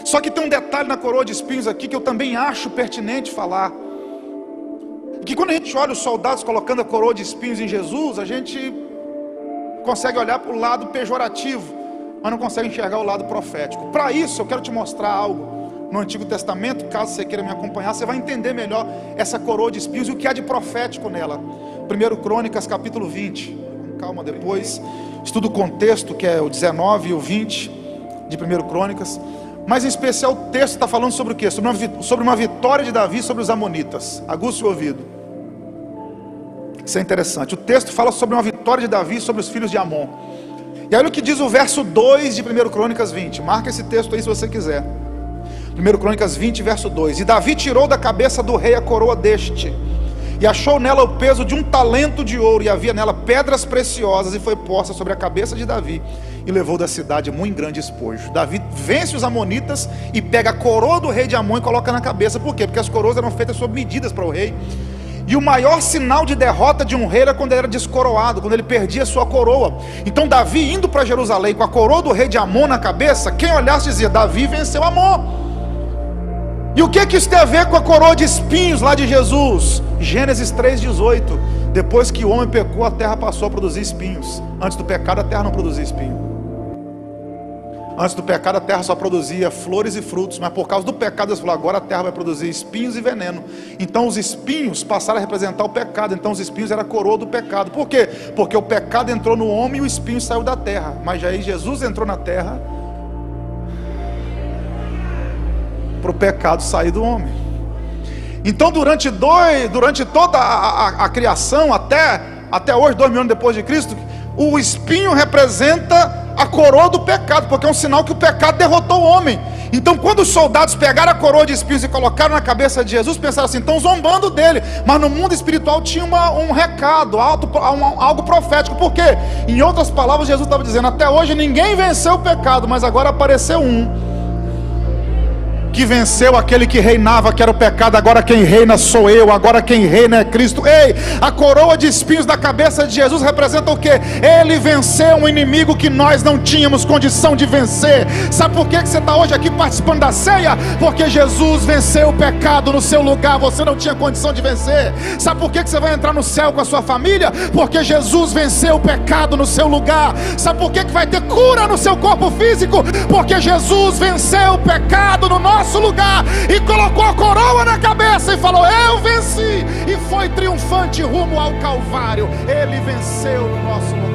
Só que tem um detalhe na coroa de espinhos aqui que eu também acho pertinente falar. Que quando a gente olha os soldados colocando a coroa de espinhos em Jesus, a gente consegue olhar para o lado pejorativo, mas não consegue enxergar o lado profético. Para isso eu quero te mostrar algo no Antigo Testamento. Caso você queira me acompanhar, você vai entender melhor essa coroa de espinhos e o que há de profético nela. 1 Crônicas capítulo 20. Calma, depois estuda o contexto, que é o 19 e o 20 de 1 Crônicas. Mas em especial o texto está falando sobre o quê? Sobre uma vitória de Davi sobre os amonitas. Aguça o ouvido. Isso é interessante. O texto fala sobre uma vitória de Davi sobre os filhos de Amon. E olha o que diz o verso 2 de 1 Crônicas 20. Marca esse texto aí se você quiser. 1 Crônicas 20, verso 2. E Davi tirou da cabeça do rei a coroa deste, e achou nela o peso de 1 talento de ouro, e havia nela pedras preciosas, e foi posta sobre a cabeça de Davi, e levou da cidade muito grande espojo. Davi vence os amonitas, e pega a coroa do rei de Amon e coloca na cabeça. Por quê? Porque as coroas eram feitas sob medidas para o rei. E o maior sinal de derrota de um rei era quando ele era descoroado, quando ele perdia sua coroa. Então Davi indo para Jerusalém com a coroa do rei de Amon na cabeça, quem olhasse dizia: Davi venceu Amon. E o que isso tem a ver com a coroa de espinhos lá de Jesus? Gênesis 3,18. Depois que o homem pecou, a terra passou a produzir espinhos. Antes do pecado, a terra não produzia espinho. Antes do pecado, a terra só produzia flores e frutos. Mas por causa do pecado, Deus falou: agora a terra vai produzir espinhos e veneno. Então os espinhos passaram a representar o pecado. Então os espinhos eram a coroa do pecado. Por quê? Porque o pecado entrou no homem e o espinho saiu da terra. Mas aí Jesus entrou na terra para o pecado sair do homem. Então durante toda a criação, até hoje, 2000 anos depois de Cristo, o espinho representa a coroa do pecado, porque é um sinal que o pecado derrotou o homem. Então quando os soldados pegaram a coroa de espinhos e colocaram na cabeça de Jesus, pensaram assim: estão zombando dele. Mas no mundo espiritual tinha um recado, algo profético. Por quê? Em outras palavras, Jesus estava dizendo: até hoje ninguém venceu o pecado, mas agora apareceu um que venceu aquele que reinava, que era o pecado. Agora quem reina sou eu, agora quem reina é Cristo. Ei, a coroa de espinhos da cabeça de Jesus representa o quê? Ele venceu um inimigo que nós não tínhamos condição de vencer. Sabe por que você está hoje aqui participando da ceia? Porque Jesus venceu o pecado no seu lugar, você não tinha condição de vencer. Sabe por que você vai entrar no céu com a sua família? Porque Jesus venceu o pecado no seu lugar. Sabe por que vai ter cura no seu corpo físico? Porque Jesus venceu o pecado no nosso lugar e colocou a coroa na cabeça e falou: eu venci, e foi triunfante rumo ao Calvário. Ele venceu no nosso lugar.